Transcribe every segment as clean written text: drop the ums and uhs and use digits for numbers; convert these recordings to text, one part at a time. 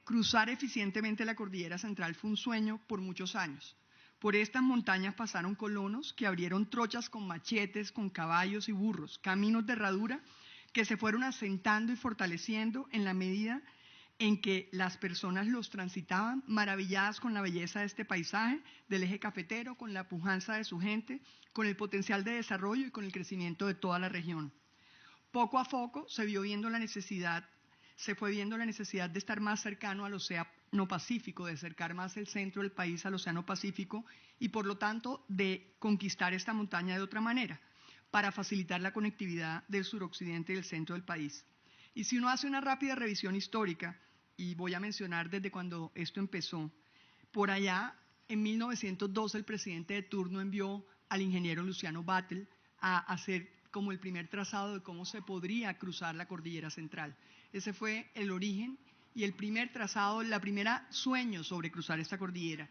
Cruzar eficientemente la cordillera central fue un sueño por muchos años. Por estas montañas pasaron colonos que abrieron trochas con machetes, con caballos y burros, caminos de herradura que se fueron asentando y fortaleciendo en la medida en que las personas los transitaban, maravilladas con la belleza de este paisaje, del eje cafetero, con la pujanza de su gente, con el potencial de desarrollo y con el crecimiento de toda la región. Poco a poco se fue viendo la necesidad de estar más cercano al Océano Pacífico, de acercar más el centro del país al Océano Pacífico y por lo tanto de conquistar esta montaña de otra manera, para facilitar la conectividad del suroccidente y del centro del país. Y si uno hace una rápida revisión histórica, y voy a mencionar desde cuando esto empezó, por allá en 1912 el presidente de turno envió al ingeniero Luciano Batlle a hacer como el primer trazado de cómo se podría cruzar la cordillera central. Ese fue el origen y el primer trazado, la primera sueño sobre cruzar esta cordillera.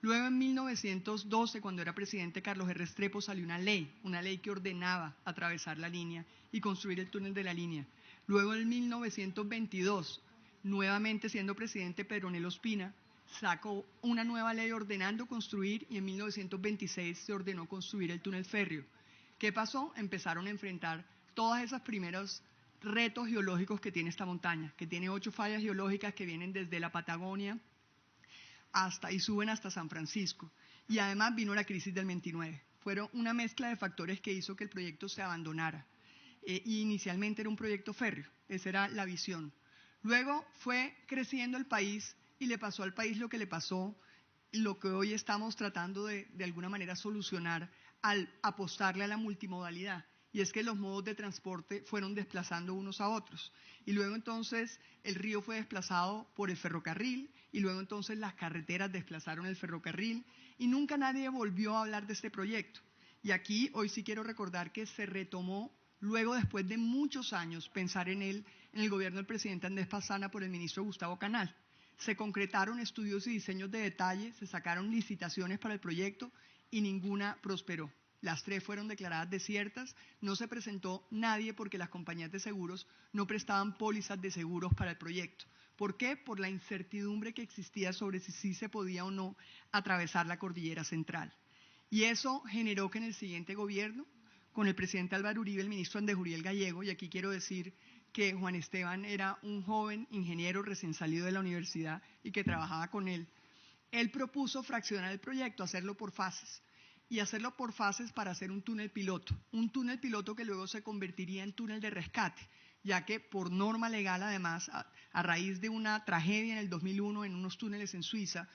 Luego en 1912, cuando era presidente Carlos R. Restrepo, salió una ley que ordenaba atravesar la línea y construir el túnel de la línea. Luego en 1922, nuevamente siendo presidente Pedro Nel Ospina, sacó una nueva ley ordenando construir y en 1926 se ordenó construir el túnel férreo. ¿Qué pasó? Empezaron a enfrentar todos esos primeros retos geológicos que tiene esta montaña, que tiene 8 fallas geológicas que vienen desde la Patagonia y suben hasta San Francisco. Y además vino la crisis del 29. Fueron una mezcla de factores que hizo que el proyecto se abandonara. Y inicialmente era un proyecto férreo, esa era la visión. Luego fue creciendo el país y le pasó al país lo que le pasó, lo que hoy estamos tratando de alguna manera solucionar al apostarle a la multimodalidad, y es que los modos de transporte fueron desplazando unos a otros. Y luego entonces el río fue desplazado por el ferrocarril, y luego entonces las carreteras desplazaron el ferrocarril, y nunca nadie volvió a hablar de este proyecto. Y aquí hoy sí quiero recordar que se retomó, luego después de muchos años, pensar en él, en el gobierno del presidente Andrés Pastrana por el ministro Gustavo Canal. Se concretaron estudios y diseños de detalle, se sacaron licitaciones para el proyecto y ninguna prosperó. Las 3 fueron declaradas desiertas, no se presentó nadie porque las compañías de seguros no prestaban pólizas de seguros para el proyecto. ¿Por qué? Por la incertidumbre que existía sobre si sí se podía o no atravesar la cordillera central. Y eso generó que en el siguiente gobierno, con el presidente Álvaro Uribe, el ministro Andrés Uriel Gallego, y aquí quiero decir que Juan Esteban era un joven ingeniero recién salido de la universidad y que trabajaba con él, él propuso fraccionar el proyecto, hacerlo por fases. Y hacerlo por fases para hacer un túnel piloto que luego se convertiría en túnel de rescate, ya que por norma legal además, a raíz de una tragedia en el 2001 en unos túneles en Suiza,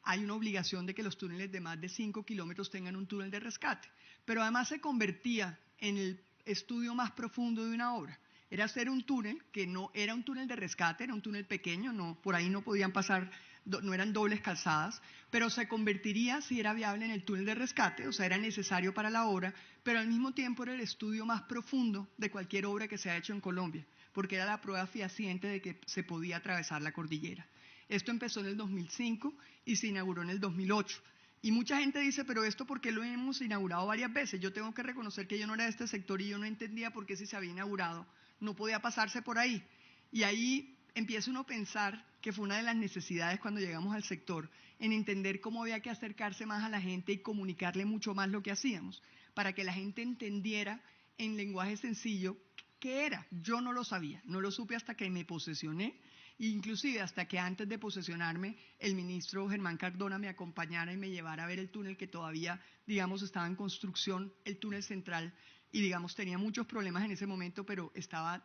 hay una obligación de que los túneles de más de 5 kilómetros tengan un túnel de rescate, pero además se convertía en el estudio más profundo de una obra. Era hacer un túnel que no era un túnel de rescate, era un túnel pequeño, por ahí no podían pasar, no eran dobles calzadas, pero se convertiría, si era viable, en el túnel de rescate, o sea, era necesario para la obra, pero al mismo tiempo era el estudio más profundo de cualquier obra que se ha hecho en Colombia, porque era la prueba fehaciente de que se podía atravesar la cordillera. Esto empezó en el 2005 y se inauguró en el 2008. Y mucha gente dice, pero esto ¿por qué lo hemos inaugurado varias veces? Yo tengo que reconocer que yo no era de este sector y yo no entendía por qué si se había inaugurado no podía pasarse por ahí. Y ahí empieza uno a pensar que fue una de las necesidades cuando llegamos al sector, en entender cómo había que acercarse más a la gente y comunicarle mucho más lo que hacíamos, para que la gente entendiera en lenguaje sencillo qué era. Yo no lo sabía, no lo supe hasta que me posesioné, inclusive hasta que antes de posesionarme el ministro Germán Cardona me acompañara y me llevara a ver el túnel que todavía, digamos, estaba en construcción, el túnel central, y digamos tenía muchos problemas en ese momento, pero estaba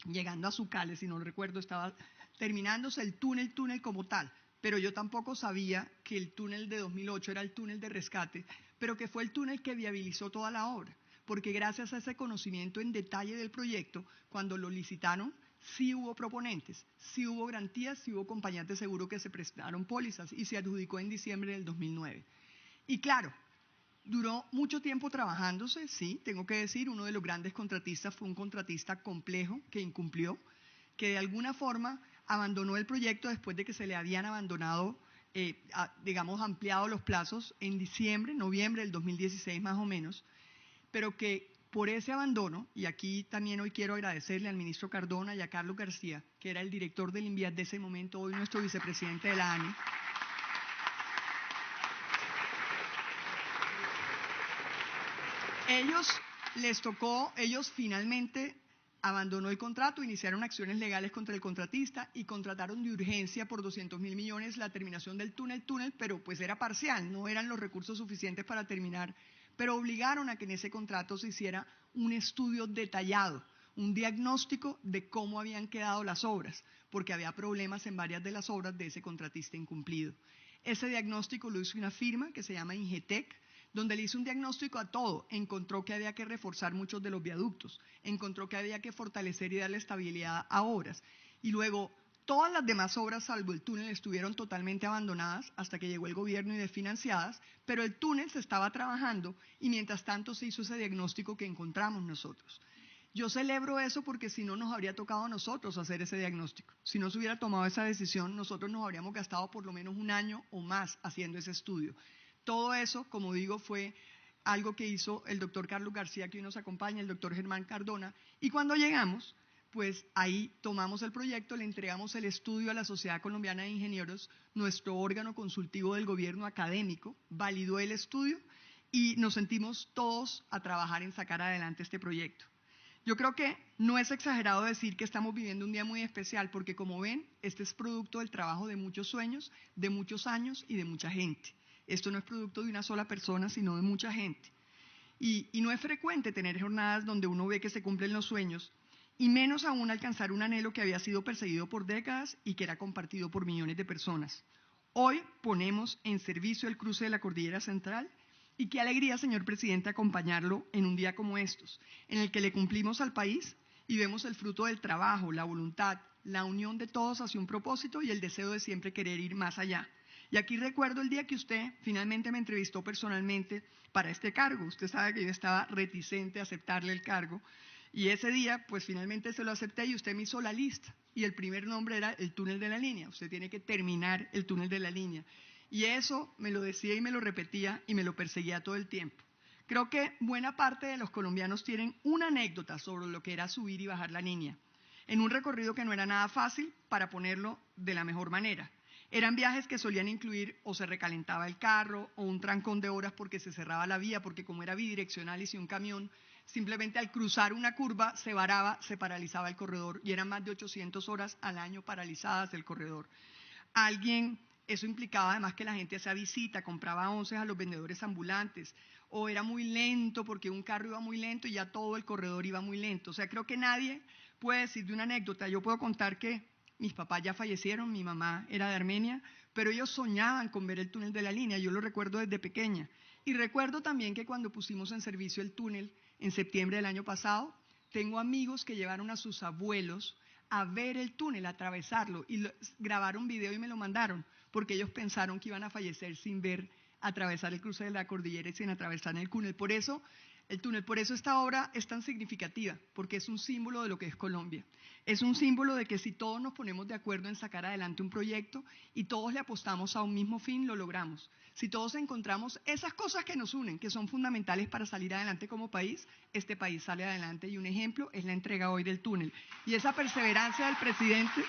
llegando a Sucales, si no lo recuerdo, estaba terminándose el túnel como tal, pero yo tampoco sabía que el túnel de 2008 era el túnel de rescate, pero que fue el túnel que viabilizó toda la obra, porque gracias a ese conocimiento en detalle del proyecto, cuando lo licitaron, sí hubo proponentes, sí hubo garantías, sí hubo compañías de seguro que se prestaron pólizas y se adjudicó en diciembre del 2009. Y claro, duró mucho tiempo trabajándose, sí, tengo que decir, uno de los grandes contratistas fue un contratista complejo que incumplió, que de alguna forma abandonó el proyecto después de que se le habían abandonado, digamos, ampliado los plazos en noviembre del 2016 más o menos, pero que por ese abandono, y aquí también hoy quiero agradecerle al ministro Cardona y a Carlos García, que era el director del INVIAD de ese momento, hoy nuestro vicepresidente de la ANI. Ellos finalmente abandonó el contrato, iniciaron acciones legales contra el contratista y contrataron de urgencia por 200.000 millones la terminación del túnel, pero pues era parcial, no eran los recursos suficientes para terminar, pero obligaron a que en ese contrato se hiciera un estudio detallado, un diagnóstico de cómo habían quedado las obras, porque había problemas en varias de las obras de ese contratista incumplido. Ese diagnóstico lo hizo una firma que se llama Ingetec, donde le hizo un diagnóstico a todo, encontró que había que reforzar muchos de los viaductos, encontró que había que fortalecer y darle estabilidad a obras. Y luego, todas las demás obras, salvo el túnel, estuvieron totalmente abandonadas hasta que llegó el gobierno y desfinanciadas, pero el túnel se estaba trabajando y mientras tanto se hizo ese diagnóstico que encontramos nosotros. Yo celebro eso porque si no nos habría tocado a nosotros hacer ese diagnóstico. Si no se hubiera tomado esa decisión, nosotros nos habríamos gastado por lo menos un año o más haciendo ese estudio. Todo eso, como digo, fue algo que hizo el doctor Carlos García, que hoy nos acompaña, el doctor Germán Cardona, y cuando llegamos, pues ahí tomamos el proyecto, le entregamos el estudio a la Sociedad Colombiana de Ingenieros, nuestro órgano consultivo del gobierno académico, validó el estudio y nos sentimos todos a trabajar en sacar adelante este proyecto. Yo creo que no es exagerado decir que estamos viviendo un día muy especial porque, como ven, este es producto del trabajo de muchos sueños, de muchos años y de mucha gente. Esto no es producto de una sola persona, sino de mucha gente. Y no es frecuente tener jornadas donde uno ve que se cumplen los sueños, y menos aún alcanzar un anhelo que había sido perseguido por décadas y que era compartido por millones de personas. Hoy ponemos en servicio el cruce de la Cordillera Central, y qué alegría, señor presidente, acompañarlo en un día como estos, en el que le cumplimos al país y vemos el fruto del trabajo, la voluntad, la unión de todos hacia un propósito y el deseo de siempre querer ir más allá. Y aquí recuerdo el día que usted finalmente me entrevistó personalmente para este cargo. Usted sabe que yo estaba reticente a aceptarle el cargo. Y ese día, pues finalmente se lo acepté y usted me hizo la lista. Y el primer nombre era el túnel de la línea. Usted tiene que terminar el túnel de la línea. Y eso me lo decía y me lo repetía y me lo perseguía todo el tiempo. Creo que buena parte de los colombianos tienen una anécdota sobre lo que era subir y bajar la línea, en un recorrido que no era nada fácil, para ponerlo de la mejor manera. Eran viajes que solían incluir o se recalentaba el carro o un trancón de horas porque se cerraba la vía, porque como era bidireccional y si un camión simplemente al cruzar una curva se varaba, se paralizaba el corredor y eran más de 800 horas al año paralizadas el corredor. Eso implicaba además que la gente hacía visita, compraba onces a los vendedores ambulantes, o era muy lento porque un carro iba muy lento y ya todo el corredor iba muy lento. O sea, creo que nadie puede decir de una anécdota. Yo puedo contar que mis papás ya fallecieron, mi mamá era de Armenia, pero ellos soñaban con ver el túnel de la línea, yo lo recuerdo desde pequeña. Y recuerdo también que cuando pusimos en servicio el túnel en septiembre del año pasado, tengo amigos que llevaron a sus abuelos a ver el túnel, a atravesarlo, y grabaron video y me lo mandaron, porque ellos pensaron que iban a fallecer sin ver atravesar el cruce de la cordillera y sin atravesar el túnel. Por eso esta obra es tan significativa, porque es un símbolo de lo que es Colombia. Es un símbolo de que si todos nos ponemos de acuerdo en sacar adelante un proyecto y todos le apostamos a un mismo fin, lo logramos. Si todos encontramos esas cosas que nos unen, que son fundamentales para salir adelante como país, este país sale adelante. Y un ejemplo es la entrega hoy del túnel. Y esa perseverancia del presidente...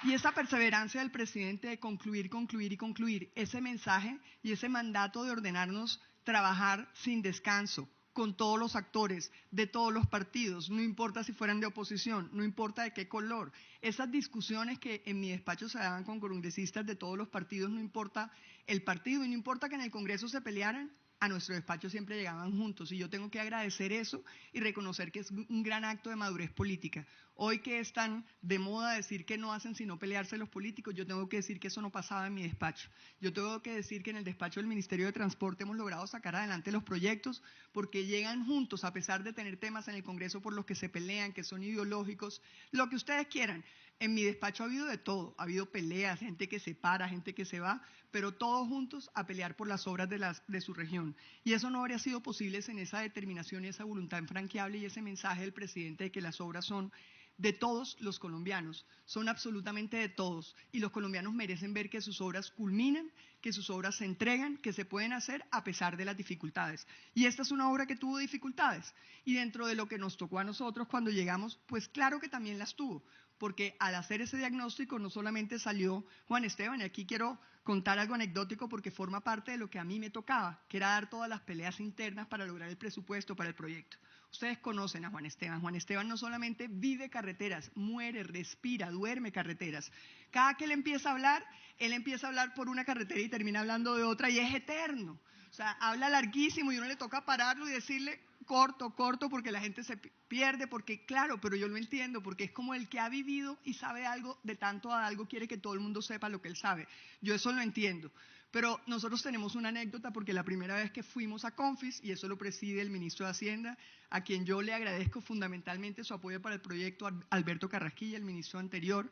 Y esa perseverancia del presidente de concluir, concluir y concluir, ese mensaje y ese mandato de ordenarnos trabajar sin descanso, con todos los actores, de todos los partidos, no importa si fueran de oposición, no importa de qué color. Esas discusiones que en mi despacho se daban con congresistas de todos los partidos, no importa el partido y no importa que en el Congreso se pelearan, a nuestro despacho siempre llegaban juntos y yo tengo que agradecer eso y reconocer que es un gran acto de madurez política. Hoy que es tan de moda decir que no hacen sino pelearse los políticos, yo tengo que decir que eso no pasaba en mi despacho. Yo tengo que decir que en el despacho del Ministerio de Transporte hemos logrado sacar adelante los proyectos porque llegan juntos a pesar de tener temas en el Congreso por los que se pelean, que son ideológicos, lo que ustedes quieran. En mi despacho ha habido de todo, ha habido peleas, gente que se para, gente que se va, pero todos juntos a pelear por las obras de su región. Y eso no habría sido posible sin esa determinación y esa voluntad infranqueable y ese mensaje del presidente de que las obras son de todos los colombianos, son absolutamente de todos, y los colombianos merecen ver que sus obras culminan, que sus obras se entregan, que se pueden hacer a pesar de las dificultades. Y esta es una obra que tuvo dificultades, y dentro de lo que nos tocó a nosotros cuando llegamos, pues claro que también las tuvo, porque al hacer ese diagnóstico no solamente salió Juan Esteban, y aquí quiero contar algo anecdótico porque forma parte de lo que a mí me tocaba, que era dar todas las peleas internas para lograr el presupuesto para el proyecto. Ustedes conocen a Juan Esteban. Juan Esteban no solamente vive carreteras, muere, respira, duerme carreteras. Cada que él empieza a hablar por una carretera y termina hablando de otra y es eterno. O sea, habla larguísimo y uno le toca pararlo y decirle corto, corto, porque la gente se pierde, porque claro, pero yo lo entiendo, porque es como el que ha vivido y sabe algo de tanto a algo, quiere que todo el mundo sepa lo que él sabe. Yo eso lo entiendo. Pero nosotros tenemos una anécdota porque la primera vez que fuimos a Confis, y eso lo preside el ministro de Hacienda, a quien yo le agradezco fundamentalmente su apoyo para el proyecto, Alberto Carrasquilla, el ministro anterior,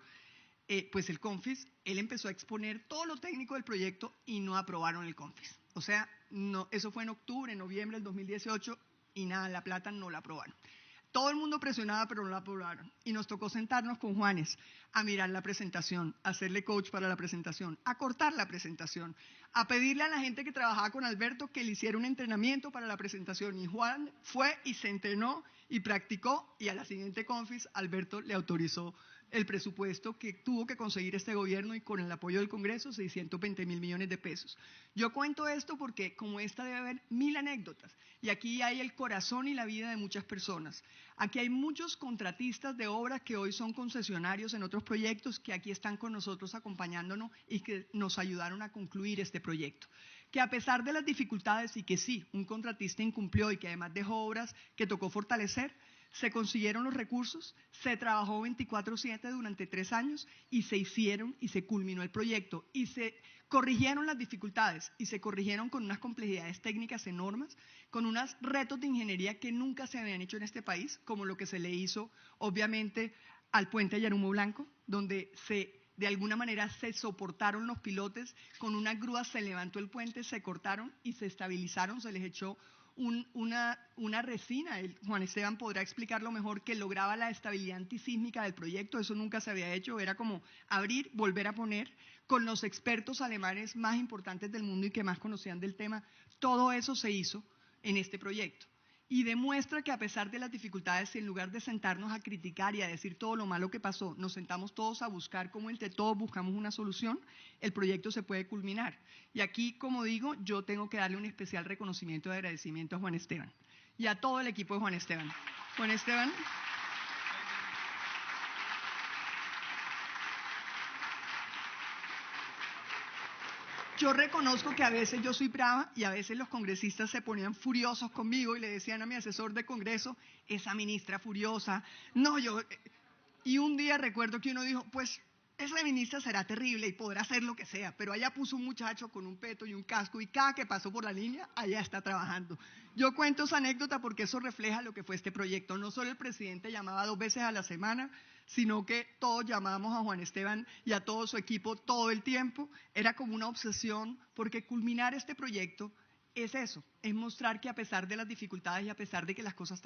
pues el Confis, él empezó a exponer todo lo técnico del proyecto y no aprobaron el Confis. O sea, no, eso fue en octubre, en noviembre del 2018 y nada, la plata no la aprobaron. Todo el mundo presionaba, pero no la aprobaron. Y nos tocó sentarnos con Juanes a mirar la presentación, a hacerle coach para la presentación, a cortar la presentación, a pedirle a la gente que trabajaba con Alberto que le hiciera un entrenamiento para la presentación. Y Juan fue y se entrenó y practicó, y a la siguiente Confis Alberto le autorizó el presupuesto que tuvo que conseguir este gobierno y con el apoyo del Congreso, 620.000 millones de pesos. Yo cuento esto porque como esta debe haber 1000 anécdotas y aquí hay el corazón y la vida de muchas personas. Aquí hay muchos contratistas de obras que hoy son concesionarios en otros proyectos que aquí están con nosotros acompañándonos y que nos ayudaron a concluir este proyecto. Que a pesar de las dificultades y que sí, un contratista incumplió y que además dejó obras que tocó fortalecer, se consiguieron los recursos, se trabajó 24/7 durante 3 años y se hicieron y se culminó el proyecto y se corrigieron las dificultades y se corrigieron con unas complejidades técnicas enormes, con unos retos de ingeniería que nunca se habían hecho en este país, como lo que se le hizo obviamente al puente Yarumo Blanco, donde de alguna manera se soportaron los pilotes, con una grúa se levantó el puente, se cortaron y se estabilizaron, se les echó una resina, Juan Esteban podrá explicarlo mejor, que lograba la estabilidad antisísmica del proyecto, eso nunca se había hecho, era como abrir, volver a poner, con los expertos alemanes más importantes del mundo y que más conocían del tema, todo eso se hizo en este proyecto. Y demuestra que a pesar de las dificultades, en lugar de sentarnos a criticar y a decir todo lo malo que pasó, nos sentamos todos a buscar cómo entre todos buscamos una solución, el proyecto se puede culminar. Y aquí, como digo, yo tengo que darle un especial reconocimiento de agradecimiento a Juan Esteban y a todo el equipo de Juan Esteban. Juan Esteban. Yo reconozco que a veces yo soy brava y a veces los congresistas se ponían furiosos conmigo y le decían a mi asesor de Congreso, esa ministra furiosa, no, yo... Y un día recuerdo que uno dijo, pues esa ministra será terrible y podrá hacer lo que sea, pero allá puso un muchacho con un peto y un casco y cada que pasó por la línea, allá está trabajando. Yo cuento esa anécdota porque eso refleja lo que fue este proyecto. No solo el presidente llamaba 2 veces a la semana, sino que todos llamábamos a Juan Esteban y a todo su equipo todo el tiempo. Era como una obsesión porque culminar este proyecto es eso, es mostrar que a pesar de las dificultades y a pesar de que las cosas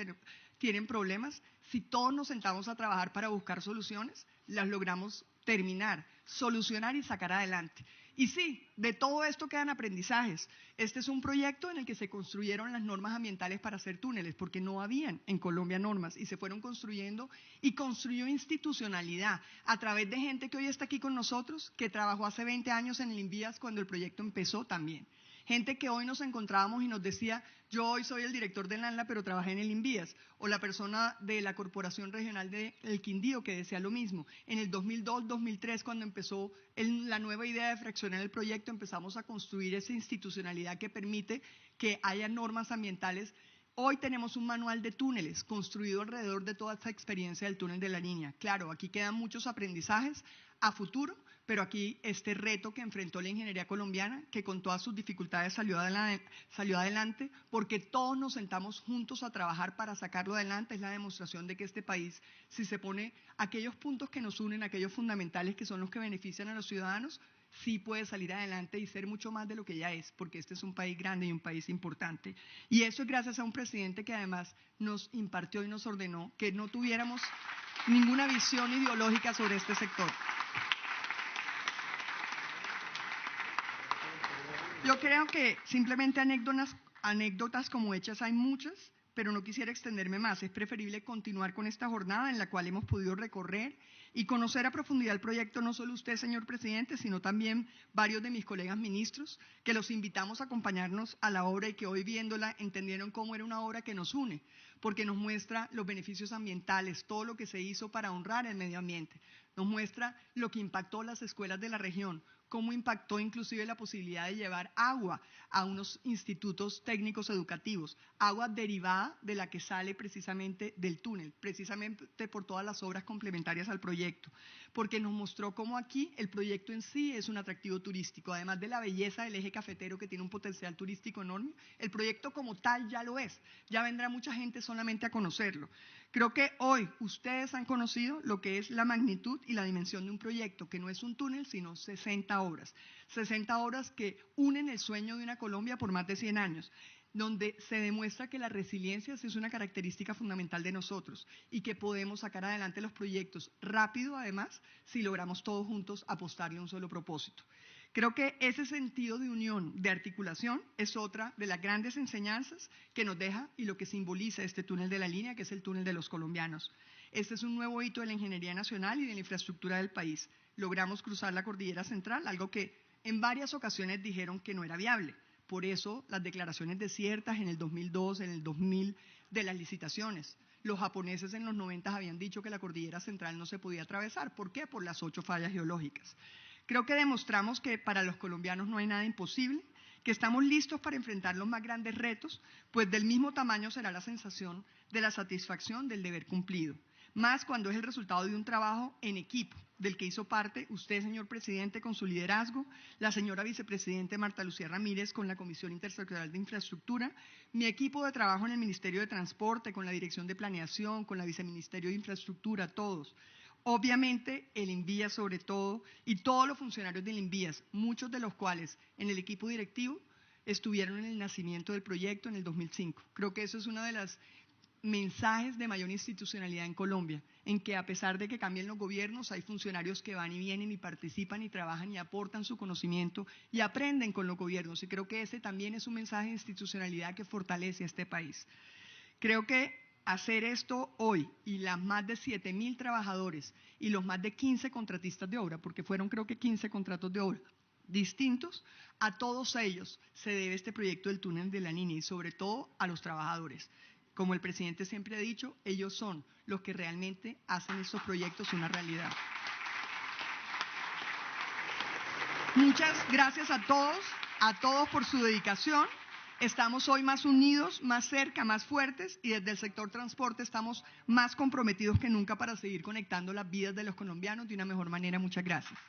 tienen problemas, si todos nos sentamos a trabajar para buscar soluciones, las logramos terminar, solucionar y sacar adelante. Y sí, de todo esto quedan aprendizajes. Este es un proyecto en el que se construyeron las normas ambientales para hacer túneles, porque no habían en Colombia normas y se fueron construyendo y construyó institucionalidad a través de gente que hoy está aquí con nosotros, que trabajó hace 20 años en el INVIAS cuando el proyecto empezó también. Gente que hoy nos encontrábamos y nos decía, yo hoy soy el director del ANLA, pero trabajé en el INVIAS. O la persona de la Corporación Regional del Quindío que decía lo mismo. En el 2002, 2003, cuando empezó la nueva idea de fraccionar el proyecto, empezamos a construir esa institucionalidad que permite que haya normas ambientales. Hoy tenemos un manual de túneles construido alrededor de toda esta experiencia del túnel de la línea. Claro, aquí quedan muchos aprendizajes a futuro, pero aquí este reto que enfrentó la ingeniería colombiana, que con todas sus dificultades salió adelante, porque todos nos sentamos juntos a trabajar para sacarlo adelante, es la demostración de que este país, si se pone aquellos puntos que nos unen, aquellos fundamentales que son los que benefician a los ciudadanos, sí puede salir adelante y ser mucho más de lo que ya es, porque este es un país grande y un país importante. Y eso es gracias a un presidente que además nos impartió y nos ordenó que no tuviéramos ninguna visión ideológica sobre este sector. Yo creo que simplemente anécdotas como hechas hay muchas, pero no quisiera extenderme más. Es preferible continuar con esta jornada en la cual hemos podido recorrer y conocer a profundidad el proyecto, no solo usted, señor presidente, sino también varios de mis colegas ministros, que los invitamos a acompañarnos a la obra y que hoy viéndola entendieron cómo era una obra que nos une, porque nos muestra los beneficios ambientales, todo lo que se hizo para honrar el medio ambiente, nos muestra lo que impactó las escuelas de la región, cómo impactó inclusive la posibilidad de llevar agua a unos institutos técnicos educativos, agua derivada de la que sale precisamente del túnel, precisamente por todas las obras complementarias al proyecto, porque nos mostró cómo aquí el proyecto en sí es un atractivo turístico, además de la belleza del eje cafetero que tiene un potencial turístico enorme, el proyecto como tal ya lo es, ya vendrá mucha gente solamente a conocerlo. Creo que hoy ustedes han conocido lo que es la magnitud y la dimensión de un proyecto, que no es un túnel, sino 60 obras. 60 obras que unen el sueño de una Colombia por más de 100 años, donde se demuestra que la resiliencia es una característica fundamental de nosotros y que podemos sacar adelante los proyectos rápido, además, si logramos todos juntos apostarle a un solo propósito. Creo que ese sentido de unión, de articulación, es otra de las grandes enseñanzas que nos deja y lo que simboliza este túnel de la línea, que es el túnel de los colombianos. Este es un nuevo hito de la ingeniería nacional y de la infraestructura del país. Logramos cruzar la cordillera central, algo que en varias ocasiones dijeron que no era viable. Por eso las declaraciones desiertas en el 2002, en el 2000 de las licitaciones. Los japoneses en los 90 habían dicho que la cordillera central no se podía atravesar. ¿Por qué? Por las 8 fallas geológicas. Creo que demostramos que para los colombianos no hay nada imposible, que estamos listos para enfrentar los más grandes retos, pues del mismo tamaño será la sensación de la satisfacción del deber cumplido. Más cuando es el resultado de un trabajo en equipo, del que hizo parte usted, señor presidente, con su liderazgo, la señora vicepresidente Marta Lucía Ramírez con la Comisión Intersectorial de Infraestructura, mi equipo de trabajo en el Ministerio de Transporte, con la Dirección de Planeación, con la Viceministerio de Infraestructura, todos. Obviamente el INVIAS sobre todo y todos los funcionarios del INVIAS, muchos de los cuales en el equipo directivo estuvieron en el nacimiento del proyecto en el 2005. Creo que eso es uno de los mensajes de mayor institucionalidad en Colombia, en que a pesar de que cambien los gobiernos, hay funcionarios que van y vienen y participan y trabajan y aportan su conocimiento y aprenden con los gobiernos. Y creo que ese también es un mensaje de institucionalidad que fortalece a este país. Creo que hacer esto hoy y las más de 7.000 trabajadores y los más de 15 contratistas de obra, porque fueron creo que 15 contratos de obra distintos, a todos ellos se debe este proyecto del túnel de la línea y sobre todo a los trabajadores. Como el presidente siempre ha dicho, ellos son los que realmente hacen estos proyectos una realidad. Muchas gracias a todos por su dedicación. Estamos hoy más unidos, más cerca, más fuertes y desde el sector transporte estamos más comprometidos que nunca para seguir conectando las vidas de los colombianos de una mejor manera. Muchas gracias.